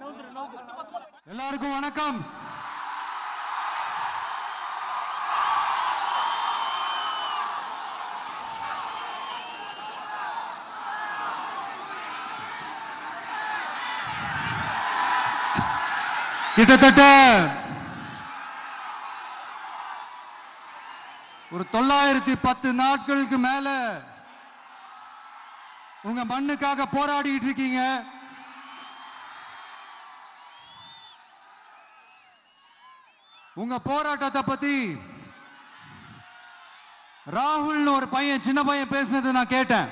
எல்லாருக்கும் வணக்கம். கிட்டத்தட்ட ஒரு 910 நாட்களுக்கு மேல உங்க மண்ணுக்காக போராடிட்டு இருக்கீங்க. உங்க போராட்டத்தை பத்தி ராகுல்னு ஒரு பையன், சின்ன பையன் பேசினது நான் கேட்டேன்.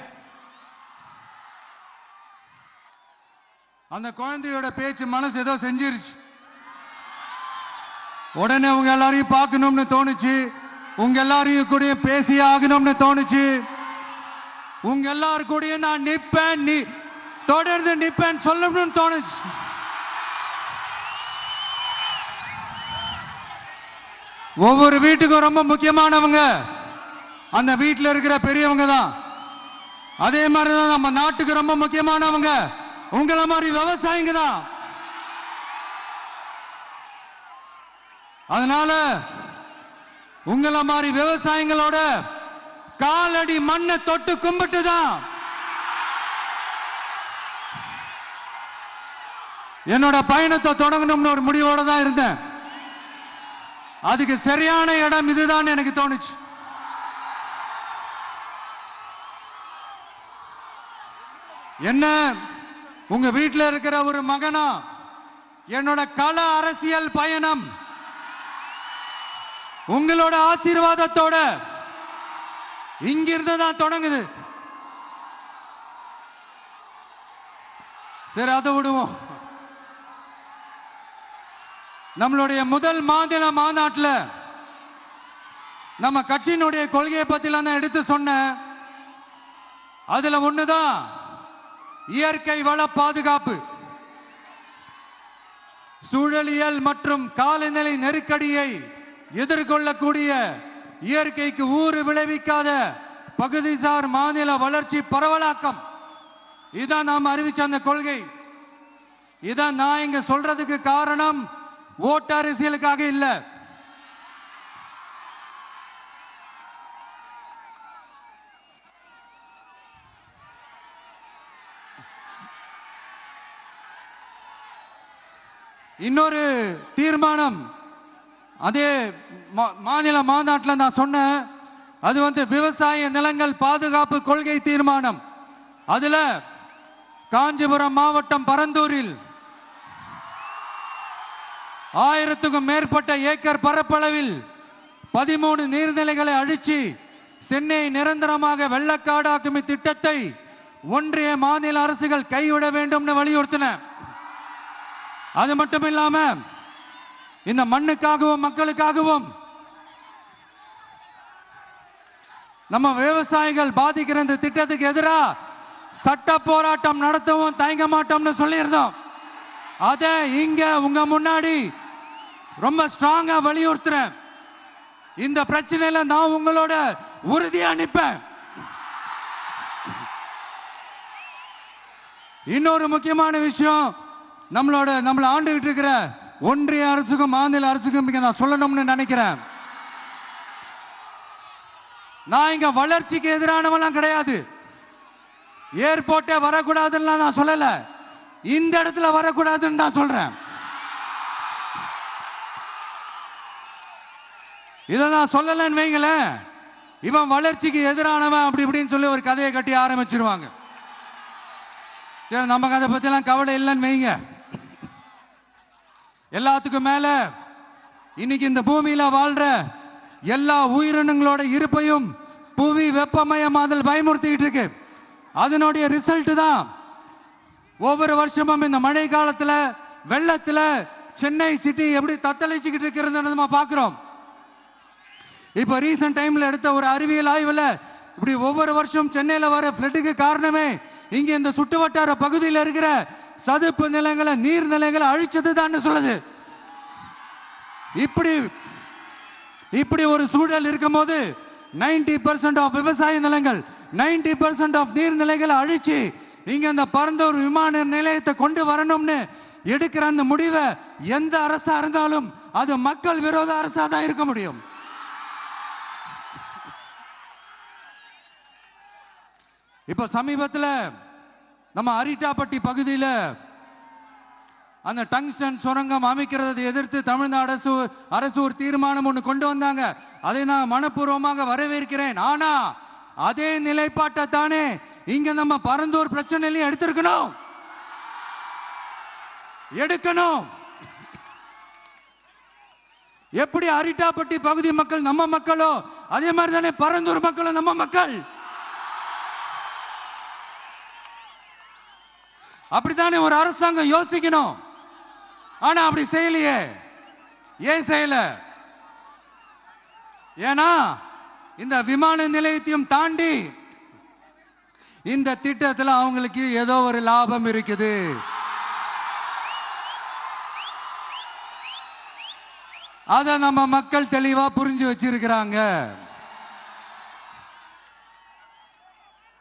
அந்த குழந்தையோட பேச்சு மனசு ஏதோ செஞ்சிருச்சு. உடனே உங்க எல்லாரையும் பார்க்கணும்னு தோணுச்சு, உங்க எல்லாரையும் கூட பேசி ஆகணும்னு தோணுச்சு. உங்க எல்லாரும் கூட நான் நிப்பேன், நீ தொடர்ந்து நிப்பேன் சொல்லணும்னு தோணுச்சு. ஒவ்வொரு வீட்டுக்கும் ரொம்ப முக்கியமானவங்க அந்த வீட்டில் இருக்கிற பெரியவங்க தான். அதே மாதிரிதான் நம்ம நாட்டுக்கு ரொம்ப முக்கியமானவங்க உங்களை மாதிரி விவசாயிங்க தான். அதனால உங்களை மாதிரி விவசாயிகளோட காலடி மண்ணை தொட்டு கும்பிட்டு தான் என்னோட பயணத்தை தொடங்கணும்னு ஒரு முடிவோட தான் இருந்தேன். அதுக்கு சரியான இடம் இதுதான் எனக்கு தோணுச்சு. என்ன உங்க வீட்டில் இருக்கிற ஒரு மகனா என்னோட கள அரசியல் பயணம் உங்களோட ஆசீர்வாதத்தோட இங்கிருந்து தான் தொடங்குது. சரி, அதை விடுவோம். நம்மளுடைய முதல் மாநில மாநாட்டில் நம்ம கட்சியினுடைய கொள்கையை பத்திலாம் தான் எடுத்து சொன்னேன். அதுல ஒண்ணுதான் இயற்கை வள பாதுகாப்பு. சூழலியல் மற்றும் காலநிலை நெருக்கடியை எதிர்கொள்ளக்கூடிய இயற்கைக்கு ஊறு விளைவிக்காத பகுதிசார் மாநில வளர்ச்சி பரவலாக்கம். இதான் நாம் அறிவிச்ச அந்த கொள்கை. இதான் நான் இங்க சொல்றதுக்கு காரணம் ஓட்டு அரசியலுக்காக இல்ல. இன்னொரு தீர்மானம் அதே மாநில மாநாட்டில் நான் சொன்னேன். அது விவசாய நிலங்கள் பாதுகாப்பு கொள்கை தீர்மானம். அதுல காஞ்சிபுரம் மாவட்டம் பரந்தூரில் 1000க்கும் மேற்பட்ட ஏக்கர் பரப்பளவில் 13 நீர்நிலைகளை அழிச்சு சென்னை நிரந்தரமாக வெள்ளக்காடாக்கும் திட்டத்தை ஒன்றிய மாநில அரசுகள் கைவிட வேண்டும் வலியுறுத்தின. அது மட்டும் இல்லாம இந்த மண்ணுக்காகவும் மக்களுக்காகவும் நம்ம விவசாயிகள் பாதிக்கிற இந்த திட்டத்துக்கு எதிராக சட்ட போராட்டம் நடத்தவும் தயங்க மாட்டோம்னு சொல்லியிருந்தோம். அதை இங்க உங்க முன்னாடி ரொம்ப ஸ்ட்ராங்கா வலியுறுத்துறேன். இந்த பிரச்சனையில நான் உங்களோட உறுதியா நிற்பேன். இன்னொரு முக்கியமான விஷயம், நம்மளை ஆண்டுகிட்டு இருக்கிற ஒன்றிய அரசுக்கும் மாநில அரசுக்கும் நான் சொல்லணும்னு நினைக்கிறேன். நான் இங்க வளர்ச்சிக்கு எதிரானவெல்லாம் கிடையாது. ஏர்போர்ட்டே வரக்கூடாதுன்னு நான் சொல்லல, இந்த இடத்துல வரக்கூடாதுன்னு தான் சொல்றேன். இதை நான் சொல்லலன்னு வைங்களேன், இவன் வளர்ச்சிக்கு எதிரானவன் அப்படி இப்படின்னு சொல்லி ஒரு கதையை கட்டி ஆரம்பிச்சிருவாங்க. சரி, நமக்கு அதை பத்திலாம் கவலை இல்லைன்னு வைங்க. எல்லாத்துக்கும் மேல இன்னைக்கு இந்த பூமியில வாழ்ற எல்லா உயிரினங்களோட இருப்பையும் புவி வெப்பமயமாதல் பயமுறுத்திட்டு இருக்கு. அதனுடைய ரிசல்ட் தான் ஒவ்வொரு வருஷமும் இந்த மழை காலத்துல வெள்ளத்துல சென்னை சிட்டி எப்படி தத்தளிச்சுக்கிட்டு இருக்கிறது நம்ம பார்க்கிறோம். இப்ப ரீசன்ட் டைம்ல எடுத்த ஒரு அறிவியல் ஆய்வுல இப்படி ஒவ்வொரு வருஷம் சென்னையில வர ஃப்ளட்டுக்கு காரணமே இங்க இந்த சுற்றுவட்டார பகுதியில் இருக்கிற சதுப்பு நிலங்களை நீர்நிலைகளை அழிச்சது தான் சொல்லுது. இப்படி ஒரு சூழல் இருக்கும் போது 90% ஆஃப் விவசாய நிலங்கள் 90% ஆஃப் நீர்நிலைகளை அழிச்சு இங்க அந்த பரந்தூர் விமான நிலையத்தை கொண்டு வரணும்னு எடுக்கிற அந்த முடிவை எந்த அரசா இருந்தாலும் அது மக்கள் விரோத அரசா தான் இருக்க முடியும். இப்ப சமீபத்தில் நம்ம அரிட்டாப்பட்டி பகுதியில் அந்த டங்ஸ்டன் சுரங்கம் அமைக்கிறதை எதிர்த்து தமிழ்நாடு அரசு ஒரு தீர்மானம் ஒன்று கொண்டு வந்தாங்க. அதை நான் மனப்பூர்வமாக வரவேற்கிறேன். ஆனா அதே நிலைப்பாட்டை தானே இங்க நம்ம பரந்தூர் பிரச்சனையிலையும் எடுக்கணும். எப்படி அரிட்டாப்பட்டி பகுதி மக்கள் நம்ம மக்களோ அதே மாதிரி தானே பரந்தூர் மக்களும் நம்ம மக்கள். அப்படித்தானே ஒரு அரசாங்கம் யோசிக்கணும். ஆனா அப்படி செய்யலையே. ஏன் செய்யல? ஏன்னா இந்த விமான நிலையத்தையும் தாண்டி இந்த திட்டத்தில் அவங்களுக்கு ஏதோ ஒரு லாபம் இருக்குது. அதை நம்ம மக்கள் தெளிவா புரிஞ்சு வச்சிருக்கிறாங்க.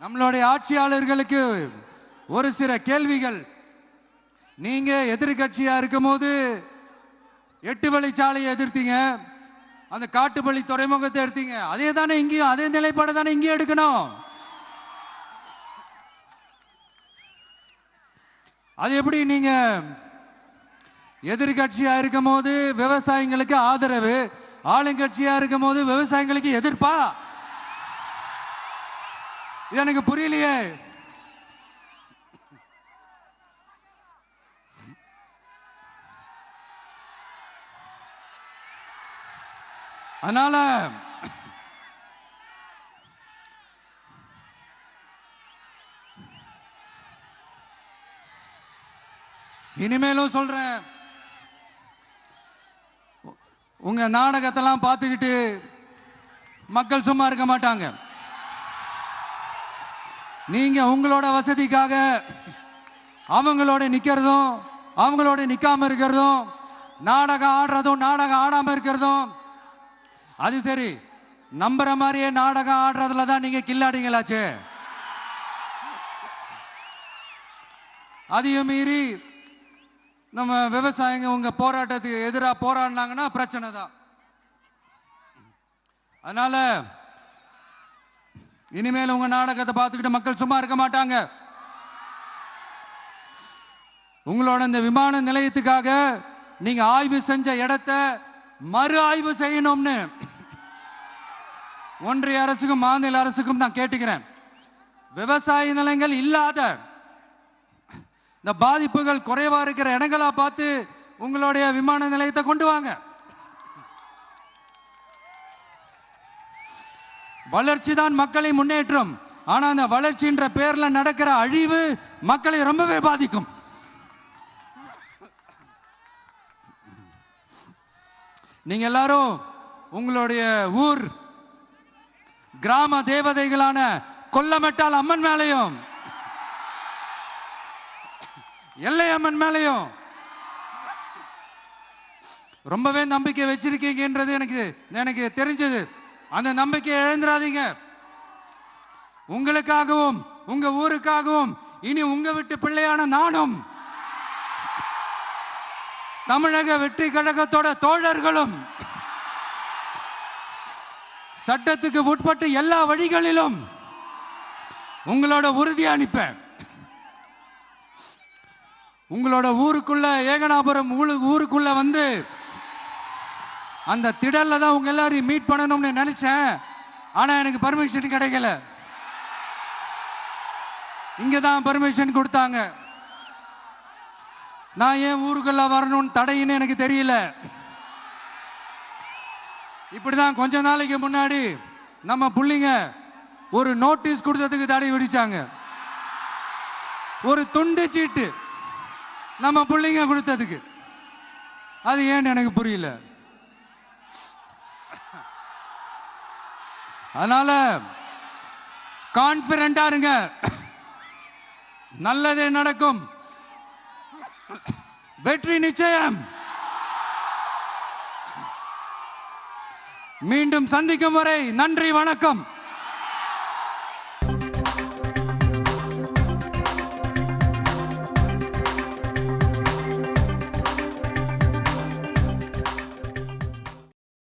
நம்மளுடைய ஆட்சியாளர்களுக்கு ஒரு சில கேள்விகள். நீங்க எதிர்கட்சியா இருக்கும் போது 8 வழிச்சாலையை எதிர்த்தீங்க, அந்த காட்டுப்பள்ளி துறைமுகத்தை எடுத்தீங்க. அதே தானே இங்கேயும், அதே நிலைப்பாடு தானே இங்கேயும் எடுக்கணும். அது எப்படி நீங்க எதிர்கட்சியா இருக்கும் போது விவசாயிகளுக்கு ஆதரவு, ஆளுங்கட்சியா இருக்கும் போது விவசாயிகளுக்கு எதிர்ப்பா? இது எனக்கு புரியலையே. அதனால இனிமேலும் சொல்றேன், உங்க நாடகத்தெல்லாம் பார்த்துக்கிட்டு மக்கள் சும்மா இருக்க மாட்டாங்க. நீங்க உங்களோட வசதிக்காக அவங்களோட நிக்கிறதும் அவங்களோட நிக்காம இருக்கிறதும், நாடகம் ஆடுறதும் நாடகம் ஆடாம இருக்கிறதும், அது சரி. நம்புற மாதிரியே நாடகம் ஆடுறதுல தான் நீங்க கில்லாடிங்களாச்சு. அதையும் மீறி நம்ம விவசாயிங்க உங்க போராட்டத்துக்கு எதிராக போராடினாங்கன்னா பிரச்சனை தான். அதனால இனிமேல் உங்க நாடகத்தை பார்த்துக்கிட்டு மக்கள் சும்மா இருக்க மாட்டாங்க. உங்களோட இந்த விமான நிலையத்துக்காக நீங்க ஆய்வு செஞ்ச இடத்தை மறு ஆய்வு செய்யணும்னு ஒன்றிய அரசுக்கும் மாநில அரசுக்கும் நான் கேட்டுக்கிறேன். விவசாய நிலங்கள் இல்லாத இந்த பாதிப்புகள் குறைவா இருக்கிற இடங்களா பார்த்து உங்களுடைய விமான நிலையத்தை கொண்டு வாங்க. வளர்ச்சி தான் மக்களை முன்னேற்றம். ஆனா அந்த வளர்ச்சின்ற பேர்ல நடக்கிற அழிவு மக்களை ரொம்பவே பாதிக்கும். நீங்க எல்லாரும் உங்களுடைய ஊர் கிராம தேவதைகளான கொல்லமெட்டால் அம்மன் மேலையும் எல்லை அம்மன் மேலையும் ரொம்பவே நம்பிக்கை வச்சிருக்கீங்கன்றது எனக்கு தெரிஞ்சது. அந்த நம்பிக்கையை இழந்துடாதீங்க. உங்களுக்காகவும் உங்க ஊருக்காகவும் இனி உங்க வீட்டு பிள்ளையான நானும் தமிழக வெற்றி கழகத்தோட தோழர்களும் சட்டத்துக்கு உட்பட்டு எல்லா வழிகளிலும் உங்களோட உறுதி அனுப்பேன். உங்களோட ஊருக்குள்ள ஏகனாபுரம் ஊருக்குள்ள வந்து அந்த திடல்ல தான் உங்க எல்லாரையும் மீட் பண்ணணும்னு நினைச்சேன். ஆனா எனக்கு பர்மிஷன் கிடைக்கல. இங்க தான் பர்மிஷன் கொடுத்தாங்க. நான் ஏன் ஊருக்குள்ள வரணும்னு தடையின்னு எனக்கு தெரியல. இப்படிதான் கொஞ்ச நாளைக்கு முன்னாடி நம்ம புள்ளிங்க ஒரு நோட்டீஸ் கொடுத்ததுக்கு தடை விதிச்சாங்க. ஒரு துண்டு சீட்டு நம்ம புள்ளிங்க கொடுத்ததுக்கு. அது ஏன்னு எனக்கு புரியல. அதனால கான்பிடண்டா இருங்க, நல்லதே நடக்கும், வெற்றி நிச்சயம். மீண்டும் சந்திக்கும் வரை நன்றி, வணக்கம்.